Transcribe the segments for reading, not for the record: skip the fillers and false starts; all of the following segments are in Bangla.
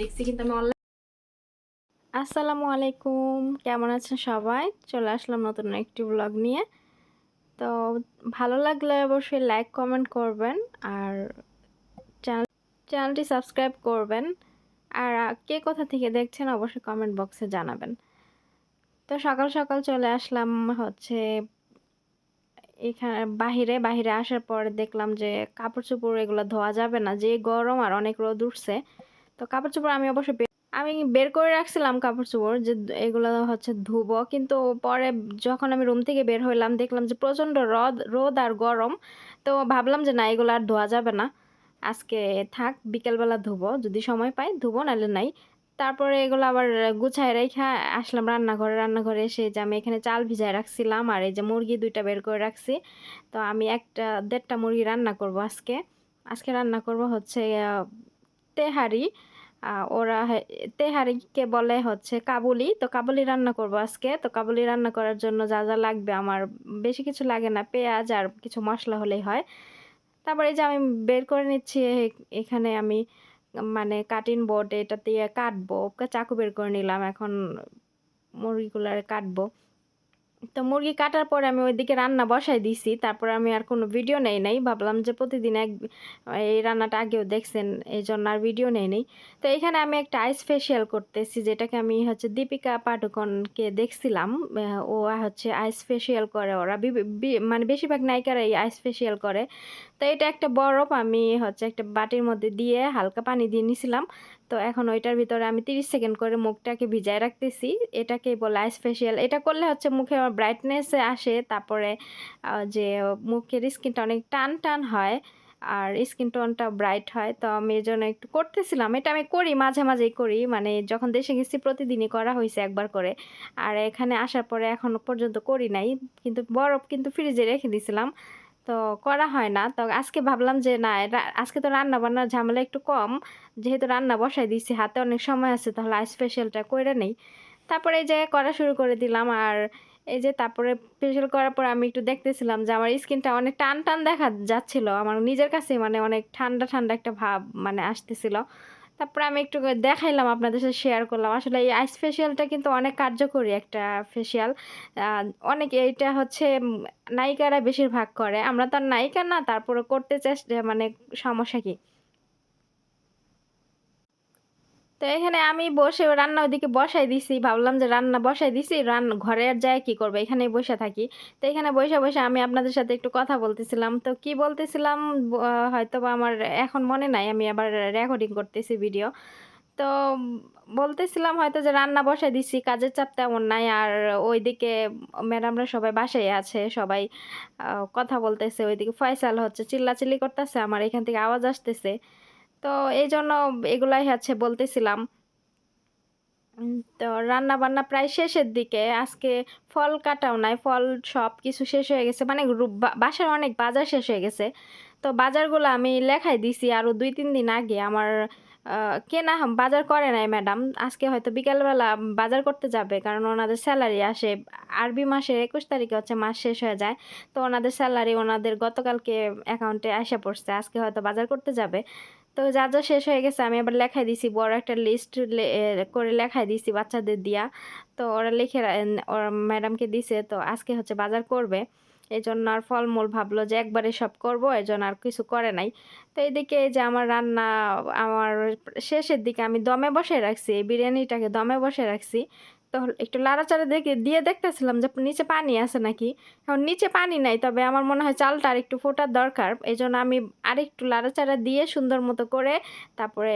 দেখছি কিন্তু আমি অনলাইন। আসসালামু আলাইকুম, কেমন আছেন সবাই? চলে আসলাম নতুন একটি ব্লগ নিয়ে। তো ভালো লাগলে অবশ্যই লাইক কমেন্ট করবেন আর চ্যানেলটি সাবস্ক্রাইব করবেন। আর কে কোথা থেকে দেখছেন অবশ্যই কমেন্ট বক্সে জানাবেন। তো সকাল সকাল চলে আসলাম হচ্ছে এখানে বাহিরে আসার পরে দেখলাম যে কাপড় চোপড় এগুলো ধোয়া যাবে না, যে গরম আর অনেক রোদ উঠছে। তো কাপড় চোপড় আমি বের করে রাখছিলাম কাপড় চোপড় যে এগুলো হচ্ছে ধুবো, কিন্তু পরে যখন আমি রুম থেকে বের হইলাম দেখলাম যে প্রচন্ড রোদ রোদ আর গরম। তো ভাবলাম যে না, এগুলো আর ধোয়া যাবে না, আজকে থাক, বিকেলবেলা ধুবো, যদি সময় পাই ধুবো, নাহলে নাই। তারপরে এগুলো আবার গুছায় রেখে আসলাম রান্নাঘরে এসে যে আমি এখানে চাল ভিজায় রাখছিলাম আর এই যে মুরগি দুইটা বের করে রাখছি। তো আমি একটা দেড়টা মুরগি রান্না করব আজকে। আজকে রান্না করব হচ্ছে তেহারি। ওরা তেহারিকে বলে হচ্ছে কাবুলি। তো কাবুলি রান্না করব আজকে। তো কাবুলি রান্না করার জন্য যা যা লাগবে আমার বেশি কিছু লাগে না, পেঁয়াজ আর কিছু মশলা হলেই হয়। তারপরে এই যে আমি বের করে নিচ্ছি এখানে আমি মানে কাটিং বোর্ড এটা দিয়ে কাটবো, চাকু বের করে নিলাম, এখন মুরগিগুলো কাটবো। তো মুরগি কাটার পরে আমি ওইদিকে রান্না বসাই দিছি, তারপরে আমি আর কোনো ভিডিও নেই নাই, ভাবলাম যে প্রতিদিন এই রান্নাটা আগেও দেখছেন, এই জন্য আর ভিডিও নেই নাই। তো এখানে আমি একটা আইস ফেসিয়াল করতেছি, যেটাকে আমি হচ্ছে দীপিকা পাডুকোনকে দেখছিলাম। ও হচ্ছে আইস ফেসিয়াল করে, ওরা মানে বেশিরভাগ নায়িকারা এই আইস ফেসিয়াল করে। তো এটা একটা বরফ আমি হচ্ছে একটা বাটির মধ্যে দিয়ে হালকা পানি দিয়ে নিছিলাম। তো এখন ওইটার ভিতরে আমি 30 সেকেন্ড করে মুখটাকে ভিজায় রাখতেছি। এটাকেই বলে আইস ফেসিয়াল। এটা করলে হচ্ছে মুখে ব্রাইটনেস আসে, তারপরে যে মুখের স্কিনটা অনেক টান টান হয় আর স্কিন টোনটা ব্রাইট হয়। তো আমি এই জন্য একটু করতেছিলাম, এটা আমি করি মাঝে মাঝেই করি, মানে যখন দেশে গেছি প্রতিদিনই করা হয়েছে একবার করে। আর এখানে আসার পরে এখনো পর্যন্ত করি নাই, কিন্তু বরফ কিন্তু ফ্রিজে রেখে দিয়েছিলাম, তো করা হয় না। তো আজকে ভাবলাম যে না, আজকে তো রান্না বান্নার ঝামেলা একটু কম, যেহেতু রান্না বসাই দিয়েছি, হাতে অনেক সময় আছে, তাহলে আইস ফেশিয়ালটা করে নেই। তারপরে এই যে করা শুরু করে দিলাম। আর এই যে তারপরে ফেশিয়াল করার পর আমি একটু দেখতেছিলাম যে আমার স্কিনটা অনেক টান টান দেখা যাচ্ছিল, আমার নিজের কাছে মানে অনেক ঠান্ডা ঠান্ডা একটা ভাব মানে আসতেছিল। তারপরে আমি একটু দেখাইলাম, আপনাদের সাথে শেয়ার করলাম। আসলে এই আইস ফেশিয়ালটা কিন্তু অনেক কার্যকরী একটা ফেশিয়াল। অনেক এইটা হচ্ছে নায়িকারা বেশিরভাগ করে, আমরা তো আর নায়িকা না, তারপরে করতে চেষ্টা মানে সমস্যা কি। তো এখানে আমি বসে রান্না ওইদিকে বসাই দিছি, ভাবলাম যে রান্না বসাই দিছি, ঘরে আর যায় কি করবে, এখানেই বসে থাকি। তো এখানে বসে বসে আমি আপনাদের সাথে একটু কথা বলতেছিলাম। তো কি বলতেছিলাম হয়তো বা আমার এখন মনে নাই, আমি আবার রেকর্ডিং করতেছি ভিডিও। তো বলতেছিলাম হয়তো যে রান্না বসাই দিছি, কাজের চাপ তেমন নাই। আর ওইদিকে ম্যাডামরা সবাই বাসায় আছে, সবাই কথা বলতেছে, ওইদিকে ফয়সাল হচ্ছে চিল্লাচিল্লি করতেছে, আমার এখান থেকে আওয়াজ আসতেছে। তো এই জন্য এগুলাই হচ্ছে বলতেছিলাম। তো রান্না বান্না প্রায় শেষের দিকে, আজকে ফল কাটাও নাই, ফল সব কিছু শেষ হয়ে গেছে, মানে বাসার অনেক বাজার শেষ হয়ে গেছে। তো বাজারগুলো আমি লেখাই দিছি আরো 2-3 দিন আগে। আমার কেনা বাজার করে নাই ম্যাডাম, আজকে হয়তো বিকালবেলা বাজার করতে যাবে, কারণ ওনাদের স্যালারি আসে আরবি মাসের 21 তারিখে হচ্ছে মাস শেষ হয়ে যায়। তো ওনাদের স্যালারি ওনাদের গতকালকে অ্যাকাউন্টে আসা পড়ছে, আজকে হয়তো বাজার করতে যাবে। তো যা যা শেষ হয়ে গেছে আমি আবার লেখাই দিছি, বড় একটা লিস্ট করে লেখাই দিছি বাচ্চাদের দিয়া। তো ওরা লিখে ওরা ম্যাডামকে দিছে, তো আজকে হচ্ছে বাজার করবে। এই জন্য আর ফলমূল ভাবলো যে একবারে সব করব, এই জন্য আর কিছু করে নাই। তো এইদিকে এই যে আমার রান্না আমার শেষের দিকে আমি দমে বসে রাখছি, এই বিরিয়ানিটাকে দমে বসে রাখছি। তো একটু লাড়াচাড়া দিয়ে দেখতেছিলাম যে নিচে পানি আছে নাকি। এখন নিচে পানি নাই, তবে আমার মনে হয় চালটা আর একটু ফোটার দরকার, এই জন্য আমি আরেকটু লাড়াচাড়া দিয়ে সুন্দর মতো করে তারপরে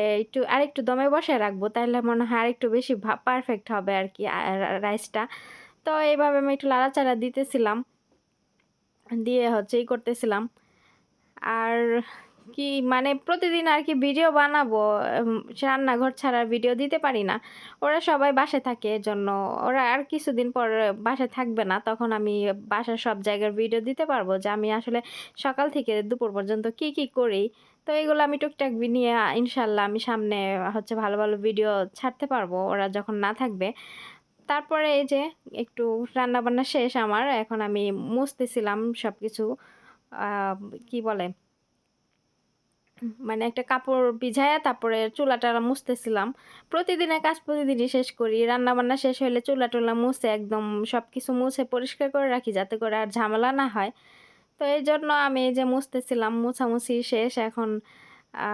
আরেকটু দমে বসায় রাখবো, তাহলে মনে হয় আরেকটু বেশি পারফেক্ট হবে আর কি রাইসটা। তো এইভাবে আমি একটু লাড়াচাড়া দিতেছিলাম, দিয়ে হচ্ছে করতেছিলাম। আর কি মানে প্রতিদিন আর কি ভিডিও বানাবো, রান্নাঘর ছাড়া ভিডিও দিতে পারি না। ওরা সবাই বাসায় থাকে, এজন্য ওরা আর কিছুদিন পর বাসায় থাকবে না, তখন আমি বাসার সব জায়গার ভিডিও দিতে পারবো, যে আমি আসলে সকাল থেকে দুপুর পর্যন্ত কি কি করি। তো এগুলো আমি টুকটাক নিয়ে ইনশাল্লাহ আমি সামনে হচ্ছে ভালো ভালো ভিডিও ছাড়তে পারবো ওরা যখন না থাকবে। তারপরে এই যে একটু রান্না বান্না শেষ আমার, এখন আমি মুছতেছিলাম সবকিছু, আহ কি বলে মানে একটা কাপড় ভিজায়া তারপরে চুলাটা মুছতেছিলাম। প্রতিদিনের কাজ প্রতিদিনই শেষ করি। রান্না-বান্না শেষ হইলে চুলা-টুলা মুছে একদম সবকিছু মুছে পরিষ্কার করে রাখি যাতে করে আর ঝামেলা না হয়। তো এইজন্য আমি এই যে মুছতেছিলাম, মুছামুছি শেষ। এখন আ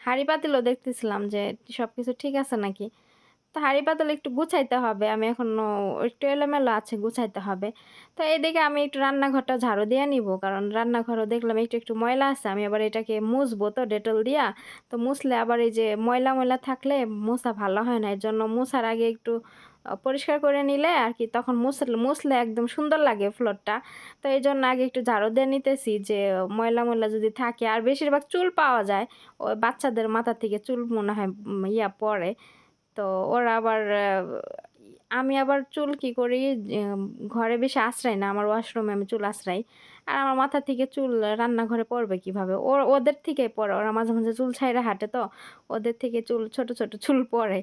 হাঁড়ি-পাতিলও দেখতেছিলাম যে সবকিছু ঠিক আছে নাকি। তো হাঁড়ি-পাতিল একটু গুছাইতে হবে। আমি এখনো একটু এলোমেলো আছে, গুছাইতে হবে। তো এদিকে আমি একটু রান্নাঘরটা ঝাড়ু দিয়ে নিব। কারণ রান্নাঘরও দেখলাম একটু ময়লা আছে। আমি আবার এটাকে মুছবো তো ডেটল দিয়া। তো মুছলে আবার এই যে ময়লা থাকলে মোছা ভালো হয় না। এজন্য মোছার আগে একটু পরিষ্কার করে নিলে আরকি তখন মুছলে একদম সুন্দর লাগে ফ্লোরটা। তো এইজন্য আগে একটু ঝাড়ু দিয়ে নিতেছি যে ময়লা যদি থাকে। আর বেশিরভাগ চুল পাওয়া যায়। ওই বাচ্চাদের মাথা থেকে চুল মনে হয় পড়ে। তো ওরা আবার আমি আবার চুল কি করি ঘরে বেশি আশ্রাই না। আমার ওয়াশরুমে আমি চুল আশ্রাই। আর আমার মাথা থেকে চুল রান্নাঘরে পড়বে কিভাবে? ওদের থেকেই পড়ে। ওরা মাঝে চুল ছাইড়া হাঁটে তো। ওদের থেকে ছোট চুল পড়ে।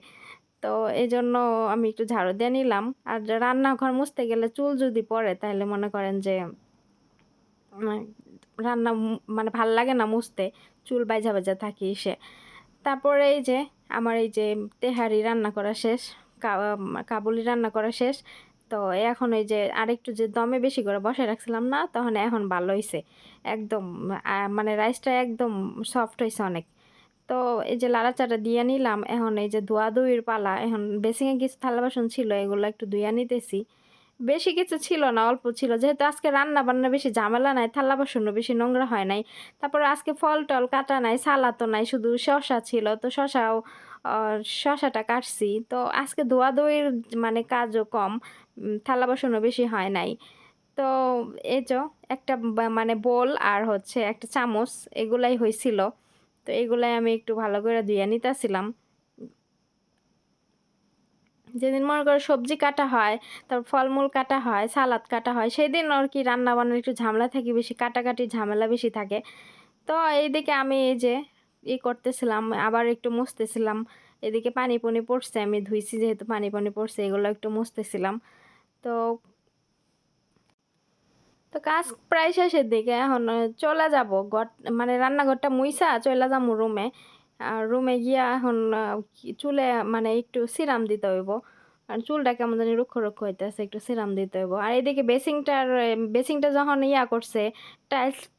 তো এজন্য আমি একটু ঝাড়ু দিয়ে নিলাম। আর রান্নাঘর মুছতে গেলে চুল যদি পড়ে তাহলে মনে করেন যে মানে রান্না মানে ভাল লাগে না মুছতে। চুল বাইজা থাকে ইসে। তারপরে এই যে আমার এই যে তেহারি রান্না করা শেষ। কাবুলি রান্না করা শেষ। তো এখন এই যে আরেকটু যে দমে বেশি করে বসায় রাখছিলাম না, তখন এখন ভালো হইছে। একদম মানে রাইসটা একদম সফট হইছে অনেক। তো এই যে লাড়াচাড়া দিয়ে নিলাম। এখন এই যে ধোয়া-ধুয়ির পালা। এখন বেসিনে কিছু থালা-বাসন ছিল, এগুলো একটু ধুইয়া নিতেছি। বেশি কিছু ছিল না, অল্প ছিল। যেহেতু আজকে রান্না-বান্না বেশি ঝামেলা নাই, থালা-বাসনও বেশি নোংরা হয় নাই। তারপরে আজকে ফল-টল কাটা নাই, সালাদও নাই, শুধু শসা ছিল। তো আ শসাটা কাটছি। তো আজকে ধোয়া-ধুয়ির মানে কাজও কম। থালা-বাসনও বেশি হয় নাই। তো এই যো একটা মানে বোল আর হচ্ছে একটা চামচ এগুলাই হইছিল। তো এগুলাই আমি একটু ভালো করে ধুইয়া নিতেছিলাম। যেদিন মনে করো সবজি কাটা হয়, তারপর ফলমূল কাটা হয়, সালাদ কাটা হয়, সেদিন আর কি রান্না-বান্নার একটু ঝামেলা থাকে বেশি, কাটাকাটির ঝামেলা বেশি থাকে। তো এইদিকে আমি এই যে করতেছিলাম, আবার একটু মুছতেছিলাম। এদিকে পানি-পুনি পড়ছে, আমি ধুইছি যেহেতু পানি-পুনি পড়ছে, এগুলো একটু মুছতেছিলাম। তো তো কাজ প্রায় শেষের দিকে। এখন চলে যাব মানে রান্নাঘরটা মুইছা চইলা যামু রুমে। আর রুমে গিয়া এখন চুলে মানে একটু সিরাম দিতে হইব। আর চুলটা কেমন জানি রুক্ষ হইতেছে, একটু সিরাম দিতে হইব। আর এদিকে বেসিংটা যখন করছে,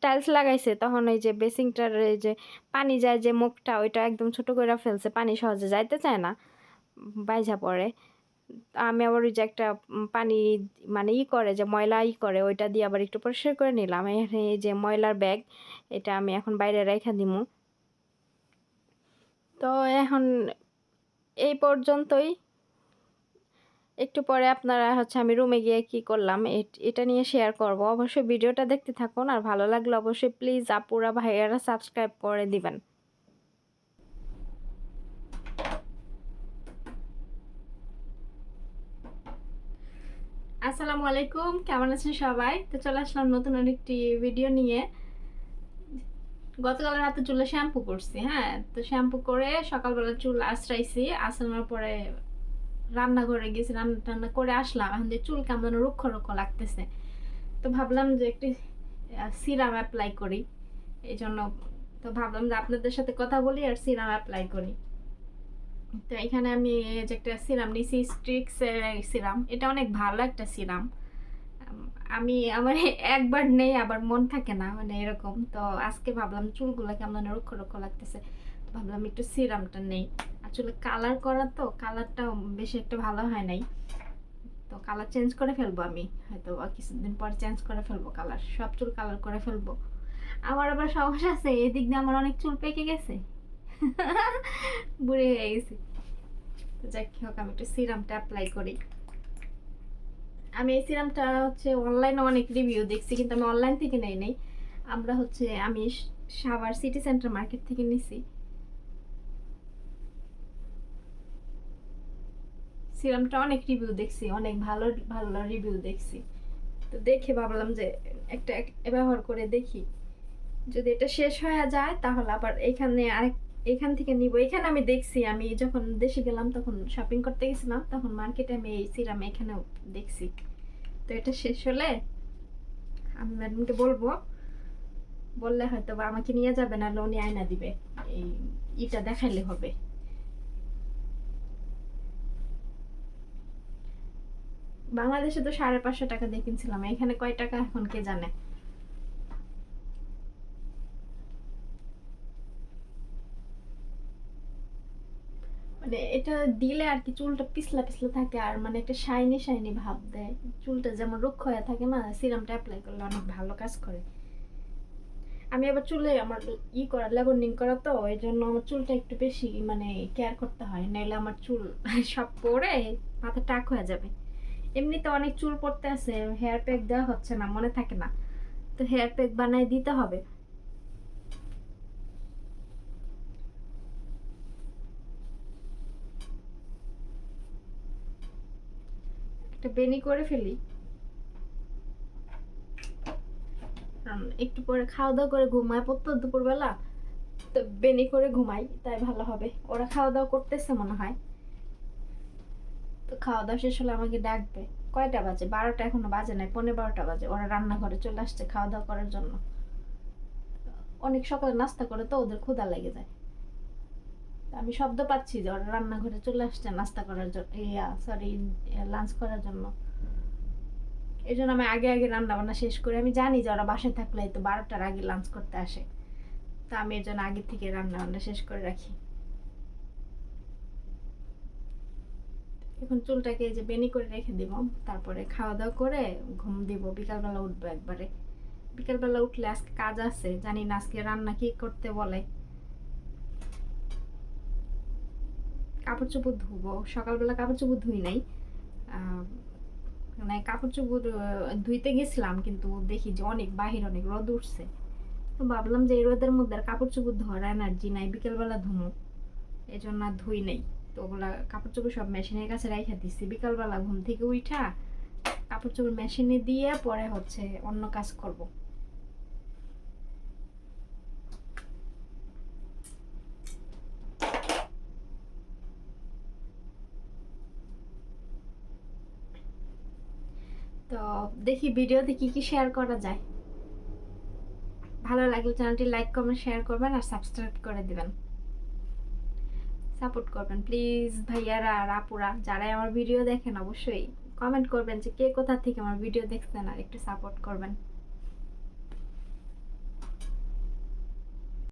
টাইলস লাগাইছে, তখন এই যে বেসিংটার এই যে পানি যায় যে মুখটা, ওইটা একদম ছোট করে ফেলছে। পানি সহজে যাইতে চায় না, বাইঝা পড়ে। আমি আবার ওই যে একটা পানি মানে করে যে ময়লা করে, ওইটা দিয়ে আবার একটু পরিষ্কার করে নিলাম। এখানে এই যে ময়লার ব্যাগ, এটা আমি এখন বাইরে রেখে দিমু। তো এখন এই পর্যন্তই। একটু পরে আপনারা হচ্ছে আমি রুমে গিয়ে কি করলাম এটা নিয়ে শেয়ার করব। অবশ্যই ভিডিওটা দেখতে থাকুন। আর ভালো লাগলে অবশ্যই প্লিজ আপুরা ভাইয়ারা সাবস্ক্রাইব করে দিবেন। আসসালামু আলাইকুম, কেমন আছেন সবাই? তো চলে আসলাম নতুন আরেকটি ভিডিও নিয়ে। গতকাল রাতে চুলে শ্যাম্পু করছি, হ্যাঁ। তো শ্যাম্পু করে সকালবেলা চুল আঁচড়াইছি। আঁচড়ানোর পরে রান্নাঘরে গেছি, রান্না টান্না করে আসলাম। এখন যে চুল কেমন রুক্ষ লাগতেছে। তো ভাবলাম যে একটি সিরাম অ্যাপ্লাই করি। এই জন্য তো ভাবলাম যে আপনাদের সাথে কথা বলি আর সিরাম অ্যাপ্লাই করি। তো এখানে আমি যে একটা সিরাম নিয়েছি, স্ট্রিক্সের সিরাম। এটা অনেক ভালো একটা সিরাম। আমি আমার একবার নেই আবার মন থাকে না, মানে এরকম। তো আজকে ভাবলাম চুলগুলো কেমন রুক্ষ লাগতেছে, ভাবলাম একটু সিরামটা নেই। আসলে কালার করা তো, কালারটাও বেশি একটা ভালো হয় নাই। তো কালার চেঞ্জ করে ফেলবো আমি, হয়তো কিছুদিন পর চেঞ্জ করে ফেলবো কালার, সব চুল কালার করে ফেলবো। আমার আবার সমস্যা আছে, এদিক দিয়ে আমার অনেক চুল পেকে গেছে, বুড়ি হয়ে গেছি। তো যাই হোক, আমি একটু সিরামটা অ্যাপ্লাই করি। আমি এই সিরামটা হচ্ছে অনলাইনে অনেক রিভিউ দেখছি, কিন্তু আমি অনলাইন থেকে নেই নাই। আমি সাভার সিটি সেন্টার মার্কেট থেকে নিছি। সিরামটা অনেক রিভিউ দেখছি, অনেক ভালো ভালো রিভিউ দেখছি। তো দেখে ভাবলাম যে একটা ব্যবহার করে দেখি, যদি এটা শেষ হয়ে যায় তাহলে আবার এখান থেকে নিব। এখানে আমি দেখছি, আমি যখন দেশে গেলাম তখন শপিং করতে গেছিলাম, তখন মার্কেটে আমি এই সিরাম এখানেও দেখছি। তো এটা শেষ হলে আমি ম্যাডামকে বলবো, বললে হয়তো বা আমাকে নিয়ে যাবে, না উনি আয়না দিবে, এই ইটা দেখাইলে হবে। বাংলাদেশে তো 550 টাকা দিয়ে কিনছিলাম, এখানে কয় টাকা এখন কে জানে। মানে এটা দিলে আর কি চুলটা পিছলা পিছলা থাকে, আর মানে একটা শাইনি শাইনি ভাব দেয়। চুলটা যেমন রুক্ষ হয়ে থাকে না, সিরামটা অ্যাপ্লাই করলে অনেক ভালো কাজ করে। আমি আবার চুলে আমার করা লেবন্ডিং করা, তো এই জন্য আমার চুলটা একটু বেশি মানে কেয়ার করতে হয়, নাইলে আমার চুল সব পরে মাথা টাক হয়ে যাবে। এমনিতে অনেক চুল পড়তে আছে, হেয়ার প্যাক দেওয়া হচ্ছে না, মনে থাকে না, তো হেয়ার প্যাক বানাই দিতে হবে। একটা বেনি করে ফেলি, একটু পরে খাওয়া দাওয়া করে ঘুমায় পড়তো দুপুরবেলা, তো বেনি করে ঘুমাই, তাই ভালো হবে। ওরা খাওয়া দাওয়া করতেছে মনে হয়, তো খাওয়া দাওয়া শেষ হলে আমাকে ডাকবে। কয়টা বাজে? 12টা এখনো বাজে নাই, 12:15 বাজে। ওরা রান্নাঘরে চলে আসছে খাওয়া দাওয়া করার জন্য। অনেক সকালে নাস্তা করে তো ওদের ক্ষুধা লেগে যায়। আমি শব্দ পাচ্ছি যে ওরা রান্নাঘরে চলে আসছে নাস্তা করার জন্য, সরি, লাঞ্চ করার জন্য। এই জন্য আমি আগে আগে রান্না বান্না শেষ করি। আমি জানি যে ওরা বাসায় থাকলে তো 12টার আগে লাঞ্চ করতে আসে, তো আমি এর জন্য আগে থেকে রান্না বান্না শেষ করে রাখি। এখন চুলটাকে এই যে বেনি করে রেখে দিব, তারপরে খাওয়া দাওয়া করে ঘুম দিব। বিকালবেলা উঠবো একবারে। বিকালবেলা উঠলে আজকে কাজ আছে, জানি না আজকে রান্না কি করতে বলে। কাপড় চোপড় ধুবো, সকালবেলা কাপড় চোপড় ধুই নাই। মানে কাপড় চোপড় ধুইতে গেছিলাম, কিন্তু দেখি যে অনেক বাহির অনেক রোদ উঠছে, তো ভাবলাম যে এই রোদের মধ্যে আর কাপড় চোপড় ধোয়ার এনার্জি নাই, বিকালবেলা ধুমো, এই জন্য আর ধুই নেই। তো ওগুলা কাপড় চোপড় সব মেশিনের কাছে রাইখা দিচ্ছি। বিকালবেলা ঘুম থেকে উঠা কাপড় চোপড় মেশিনে দিয়ে পরে হচ্ছে অন্য কাজ করব। তো দেখি ভিডিওতে কি কি শেয়ার করা যায়। ভালো লাগলে চ্যানেলটি লাইক কমেন্ট শেয়ার করবেন আর সাবস্ক্রাইব করে দিবেন। সাপোর্ট করবেন প্লিজ ভাইয়ারা আর আপুরা, যারাই আমার ভিডিও দেখেন অবশ্যই কমেন্ট করবেন যে কে কোথা থেকে আমার ভিডিও দেখছেন, আর একটু সাপোর্ট করবেন।